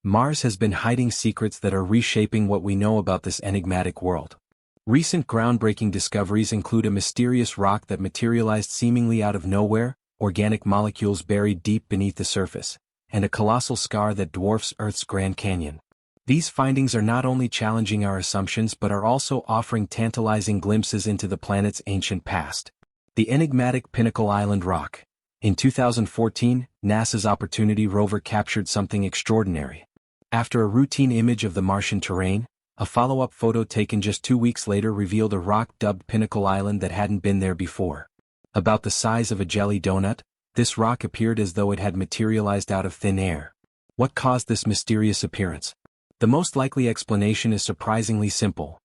Mars has been hiding secrets that are reshaping what we know about this enigmatic world. Recent groundbreaking discoveries include a mysterious rock that materialized seemingly out of nowhere, organic molecules buried deep beneath the surface, and a colossal scar that dwarfs Earth's Grand Canyon. These findings are not only challenging our assumptions but are also offering tantalizing glimpses into the planet's ancient past. The enigmatic Pinnacle Island Rock. In 2014, NASA's Opportunity rover captured something extraordinary. After a routine image of the Martian terrain, a follow-up photo taken just 2 weeks later revealed a rock dubbed Pinnacle Island that hadn't been there before. About the size of a jelly donut, this rock appeared as though it had materialized out of thin air. What caused this mysterious appearance? The most likely explanation is surprisingly simple.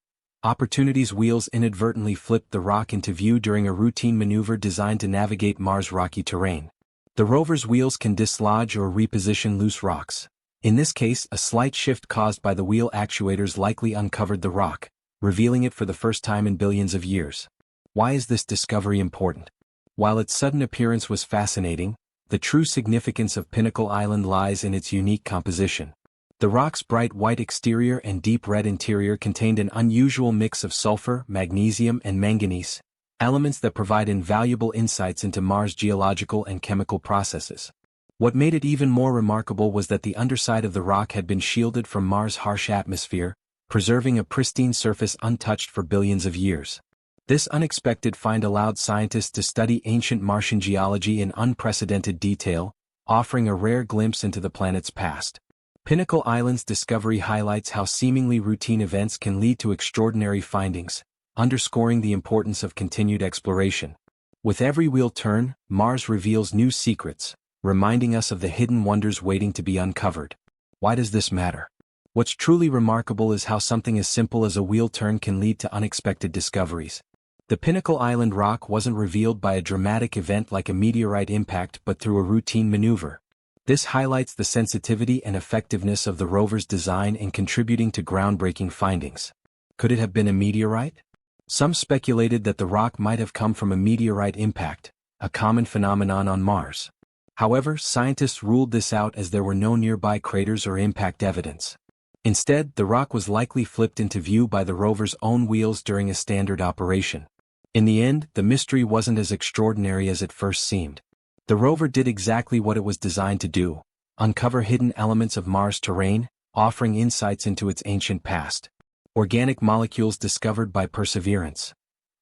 Opportunity's wheels inadvertently flipped the rock into view during a routine maneuver designed to navigate Mars' rocky terrain. The rover's wheels can dislodge or reposition loose rocks. In this case, a slight shift caused by the wheel actuators likely uncovered the rock, revealing it for the first time in billions of years. Why is this discovery important? While its sudden appearance was fascinating, the true significance of Pinnacle Island lies in its unique composition. The rock's bright white exterior and deep red interior contained an unusual mix of sulfur, magnesium, and manganese, elements that provide invaluable insights into Mars' geological and chemical processes. What made it even more remarkable was that the underside of the rock had been shielded from Mars' harsh atmosphere, preserving a pristine surface untouched for billions of years. This unexpected find allowed scientists to study ancient Martian geology in unprecedented detail, offering a rare glimpse into the planet's past. Pinnacle Island's discovery highlights how seemingly routine events can lead to extraordinary findings, underscoring the importance of continued exploration. With every wheel turn, Mars reveals new secrets, reminding us of the hidden wonders waiting to be uncovered. Why does this matter? What's truly remarkable is how something as simple as a wheel turn can lead to unexpected discoveries. The Pinnacle Island rock wasn't revealed by a dramatic event like a meteorite impact but through a routine maneuver. This highlights the sensitivity and effectiveness of the rover's design in contributing to groundbreaking findings. Could it have been a meteorite? Some speculated that the rock might have come from a meteorite impact, a common phenomenon on Mars. However, scientists ruled this out as there were no nearby craters or impact evidence. Instead, the rock was likely flipped into view by the rover's own wheels during a standard operation. In the end, the mystery wasn't as extraordinary as it first seemed. The rover did exactly what it was designed to do: uncover hidden elements of Mars' terrain, offering insights into its ancient past. Organic molecules discovered by Perseverance.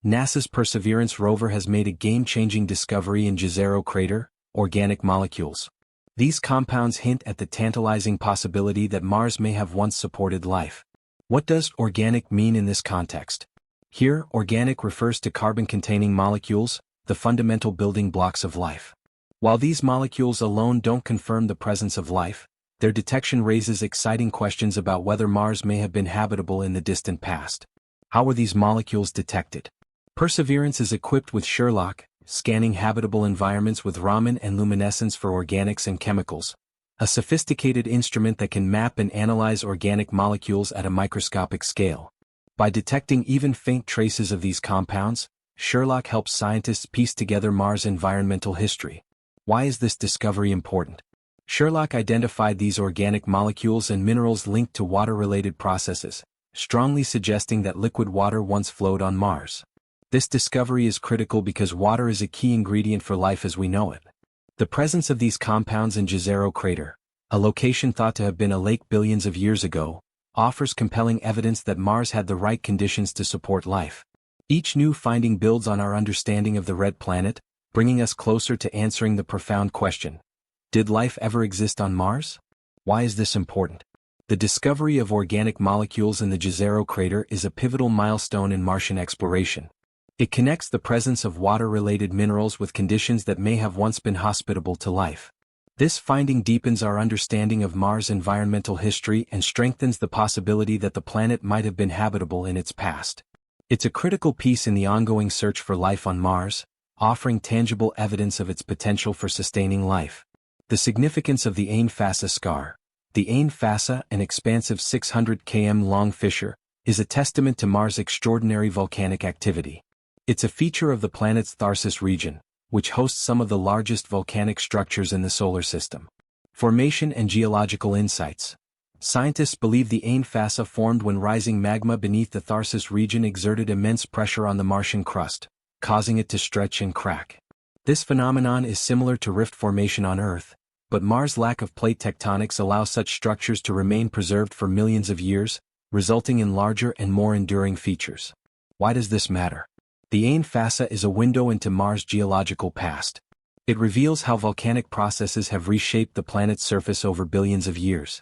NASA's Perseverance rover has made a game-changing discovery in Jezero Crater: organic molecules. These compounds hint at the tantalizing possibility that Mars may have once supported life. What does organic mean in this context? Here, organic refers to carbon-containing molecules, the fundamental building blocks of life. While these molecules alone don't confirm the presence of life, their detection raises exciting questions about whether Mars may have been habitable in the distant past. How were these molecules detected? Perseverance is equipped with SHERLOC, scanning habitable environments with Raman and luminescence for organics and chemicals, a sophisticated instrument that can map and analyze organic molecules at a microscopic scale. By detecting even faint traces of these compounds, SHERLOC helps scientists piece together Mars' environmental history. Why is this discovery important? SHERLOC identified these organic molecules and minerals linked to water-related processes, strongly suggesting that liquid water once flowed on Mars. This discovery is critical because water is a key ingredient for life as we know it. The presence of these compounds in Jezero Crater, a location thought to have been a lake billions of years ago, offers compelling evidence that Mars had the right conditions to support life. Each new finding builds on our understanding of the Red Planet, bringing us closer to answering the profound question: did life ever exist on Mars? Why is this important? The discovery of organic molecules in the Jezero Crater is a pivotal milestone in Martian exploration. It connects the presence of water-related minerals with conditions that may have once been hospitable to life. This finding deepens our understanding of Mars' environmental history and strengthens the possibility that the planet might have been habitable in its past. It's a critical piece in the ongoing search for life on Mars, offering tangible evidence of its potential for sustaining life. The significance of the Ain Fassa scar. The Ain Fassa, an expansive 600 km long fissure, is a testament to Mars' extraordinary volcanic activity. It's a feature of the planet's Tharsis region, which hosts some of the largest volcanic structures in the solar system. Formation and geological insights. Scientists believe the Ain Fassa formed when rising magma beneath the Tharsis region exerted immense pressure on the Martian crust, causing it to stretch and crack. This phenomenon is similar to rift formation on Earth, but Mars' lack of plate tectonics allows such structures to remain preserved for millions of years, resulting in larger and more enduring features. Why does this matter? The Ain Fassa is a window into Mars' geological past. It reveals how volcanic processes have reshaped the planet's surface over billions of years.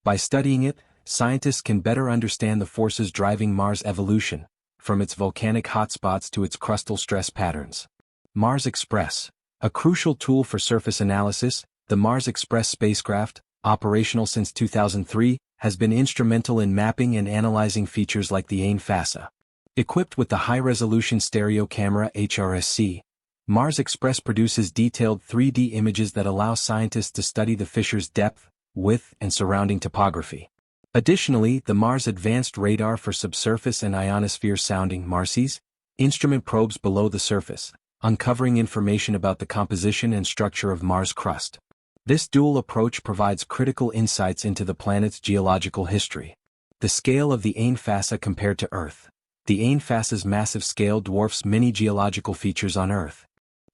By studying it, scientists can better understand the forces driving Mars' evolution, from its volcanic hotspots to its crustal stress patterns. Mars Express, a crucial tool for surface analysis, the Mars Express spacecraft, operational since 2003, has been instrumental in mapping and analyzing features like the Ain Fassa. Equipped with the high-resolution stereo camera HRSC, Mars Express produces detailed 3D images that allow scientists to study the fissure's depth, width, and surrounding topography. Additionally, the Mars Advanced Radar for Subsurface and Ionosphere Sounding (MARSIS) instrument probes below the surface, uncovering information about the composition and structure of Mars' crust. This dual approach provides critical insights into the planet's geological history. The scale of the Ain Fassa compared to Earth. The Ain Fassa's massive scale dwarfs many geological features on Earth.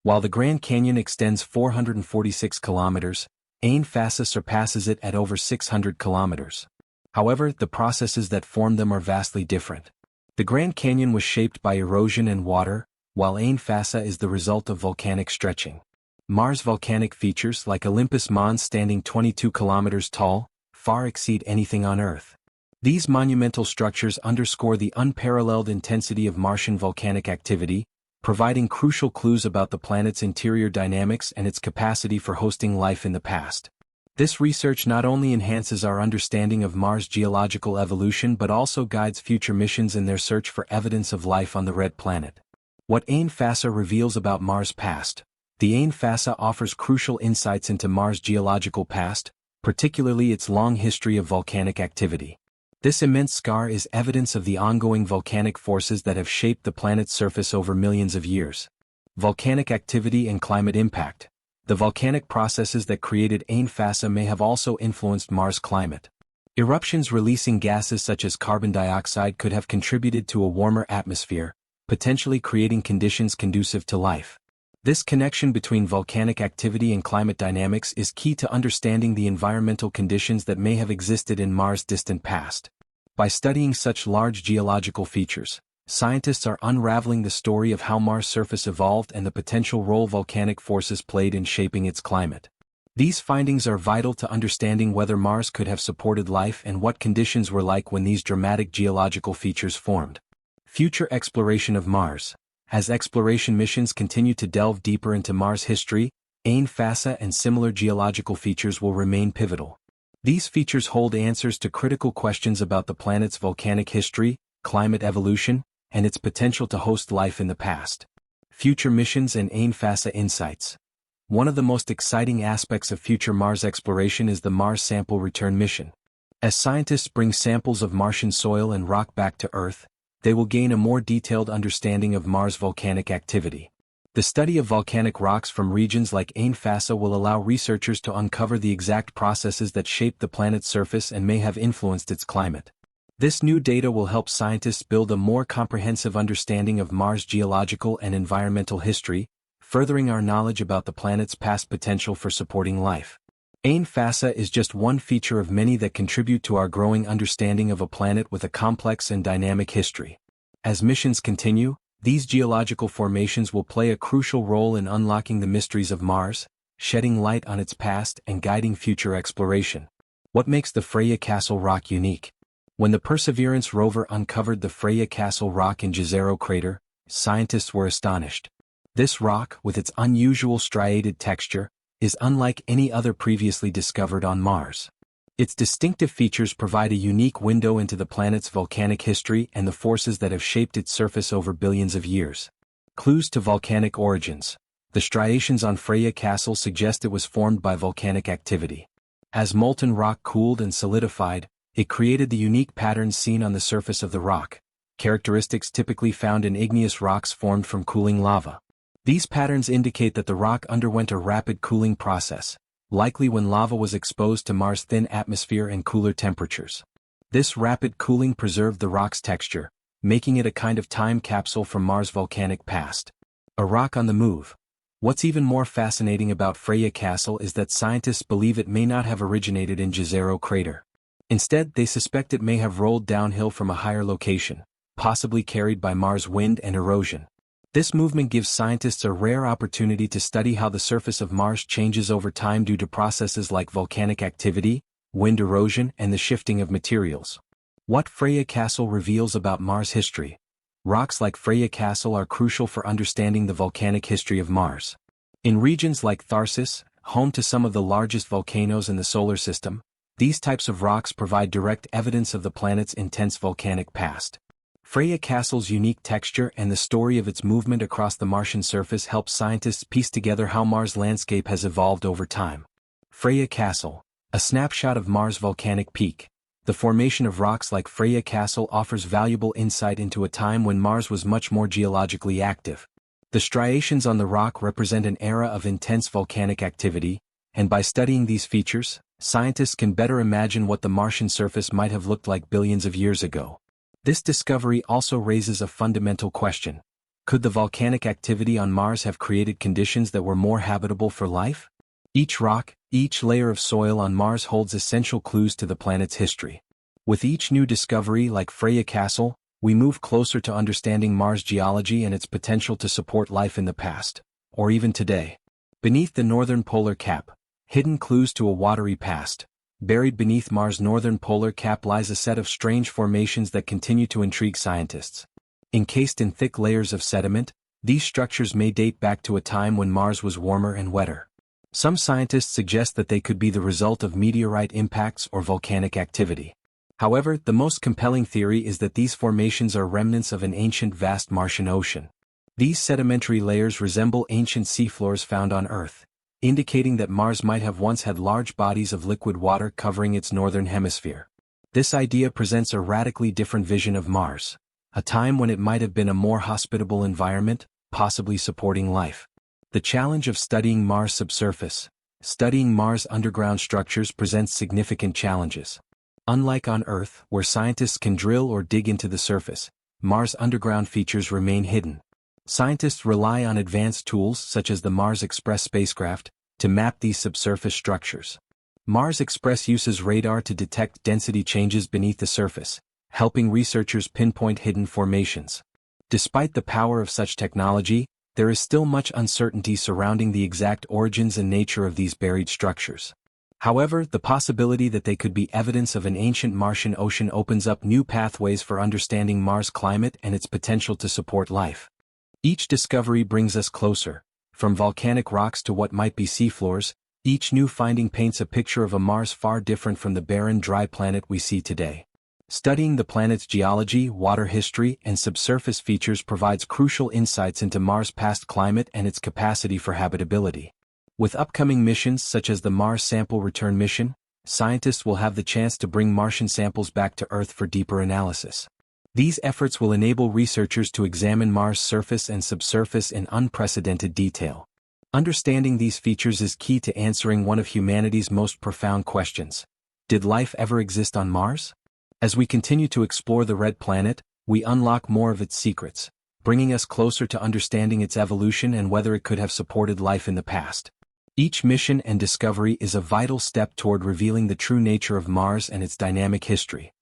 While the Grand Canyon extends 446 kilometers, Ain Fassa surpasses it at over 600 kilometers. However, the processes that form them are vastly different. The Grand Canyon was shaped by erosion and water, while Ain Fassa is the result of volcanic stretching. Mars' volcanic features, like Olympus Mons standing 22 kilometers tall, far exceed anything on Earth. These monumental structures underscore the unparalleled intensity of Martian volcanic activity, providing crucial clues about the planet's interior dynamics and its capacity for hosting life in the past. This research not only enhances our understanding of Mars' geological evolution but also guides future missions in their search for evidence of life on the red planet. What Ain Fassa reveals about Mars' past. The Ain Fassa offers crucial insights into Mars' geological past, particularly its long history of volcanic activity. This immense scar is evidence of the ongoing volcanic forces that have shaped the planet's surface over millions of years. Volcanic activity and climate impact. The volcanic processes that created Ain Fassa may have also influenced Mars' climate. Eruptions releasing gases such as carbon dioxide could have contributed to a warmer atmosphere, potentially creating conditions conducive to life. This connection between volcanic activity and climate dynamics is key to understanding the environmental conditions that may have existed in Mars' distant past. By studying such large geological features, scientists are unraveling the story of how Mars' surface evolved and the potential role volcanic forces played in shaping its climate. These findings are vital to understanding whether Mars could have supported life and what conditions were like when these dramatic geological features formed. Future exploration of Mars. As exploration missions continue to delve deeper into Mars' history, Ain Fassa and similar geological features will remain pivotal. These features hold answers to critical questions about the planet's volcanic history, climate evolution, and its potential to host life in the past. Future missions and Ain Fassa insights. One of the most exciting aspects of future Mars exploration is the Mars Sample Return mission. As scientists bring samples of Martian soil and rock back to Earth, they will gain a more detailed understanding of Mars' volcanic activity. The study of volcanic rocks from regions like Ain Fassa will allow researchers to uncover the exact processes that shape the planet's surface and may have influenced its climate. This new data will help scientists build a more comprehensive understanding of Mars' geological and environmental history, furthering our knowledge about the planet's past potential for supporting life. Ain Fassa is just one feature of many that contribute to our growing understanding of a planet with a complex and dynamic history. As missions continue, these geological formations will play a crucial role in unlocking the mysteries of Mars, shedding light on its past and guiding future exploration. What makes the Freya Castle rock unique? When the Perseverance rover uncovered the Freya Castle rock in Jezero crater, scientists were astonished. This rock, with its unusual striated texture, is unlike any other previously discovered on Mars. Its distinctive features provide a unique window into the planet's volcanic history and the forces that have shaped its surface over billions of years. Clues to volcanic origins. The striations on Freya Castle suggest it was formed by volcanic activity. As molten rock cooled and solidified, it created the unique patterns seen on the surface of the rock, characteristics typically found in igneous rocks formed from cooling lava. These patterns indicate that the rock underwent a rapid cooling process, likely when lava was exposed to Mars' thin atmosphere and cooler temperatures. This rapid cooling preserved the rock's texture, making it a kind of time capsule from Mars' volcanic past. A rock on the move. What's even more fascinating about Freya Castle is that scientists believe it may not have originated in Jezero crater. Instead, they suspect it may have rolled downhill from a higher location, possibly carried by Mars' wind and erosion. This movement gives scientists a rare opportunity to study how the surface of Mars changes over time due to processes like volcanic activity, wind erosion, and the shifting of materials. What Freya Castle reveals about Mars history. Rocks like Freya Castle are crucial for understanding the volcanic history of Mars. In regions like Tharsis, home to some of the largest volcanoes in the solar system, these types of rocks provide direct evidence of the planet's intense volcanic past. Freya Castle's unique texture and the story of its movement across the Martian surface help scientists piece together how Mars' landscape has evolved over time. Freya Castle, a snapshot of Mars' volcanic peak. The formation of rocks like Freya Castle offers valuable insight into a time when Mars was much more geologically active. The striations on the rock represent an era of intense volcanic activity, and by studying these features, scientists can better imagine what the Martian surface might have looked like billions of years ago. This discovery also raises a fundamental question. Could the volcanic activity on Mars have created conditions that were more habitable for life? Each rock, each layer of soil on Mars holds essential clues to the planet's history. With each new discovery like Freya Castle, we move closer to understanding Mars' geology and its potential to support life in the past, or even today. Beneath the northern polar cap, hidden clues to a watery past. Buried beneath Mars' northern polar cap lies a set of strange formations that continue to intrigue scientists. Encased in thick layers of sediment, these structures may date back to a time when Mars was warmer and wetter. Some scientists suggest that they could be the result of meteorite impacts or volcanic activity. However, the most compelling theory is that these formations are remnants of an ancient vast Martian ocean. These sedimentary layers resemble ancient seafloors found on Earth, indicating that Mars might have once had large bodies of liquid water covering its northern hemisphere. This idea presents a radically different vision of Mars, a time when it might have been a more hospitable environment, possibly supporting life. The challenge of studying Mars' subsurface. Studying Mars' underground structures presents significant challenges. Unlike on Earth, where scientists can drill or dig into the surface, Mars' underground features remain hidden. Scientists rely on advanced tools such as the Mars Express spacecraft to map these subsurface structures. Mars Express uses radar to detect density changes beneath the surface, helping researchers pinpoint hidden formations. Despite the power of such technology, there is still much uncertainty surrounding the exact origins and nature of these buried structures. However, the possibility that they could be evidence of an ancient Martian ocean opens up new pathways for understanding Mars' climate and its potential to support life. Each discovery brings us closer. From volcanic rocks to what might be seafloors, each new finding paints a picture of a Mars far different from the barren, dry planet we see today. Studying the planet's geology, water history, and subsurface features provides crucial insights into Mars' past climate and its capacity for habitability. With upcoming missions such as the Mars Sample Return mission, scientists will have the chance to bring Martian samples back to Earth for deeper analysis. These efforts will enable researchers to examine Mars' surface and subsurface in unprecedented detail. Understanding these features is key to answering one of humanity's most profound questions. Did life ever exist on Mars? As we continue to explore the Red Planet, we unlock more of its secrets, bringing us closer to understanding its evolution and whether it could have supported life in the past. Each mission and discovery is a vital step toward revealing the true nature of Mars and its dynamic history.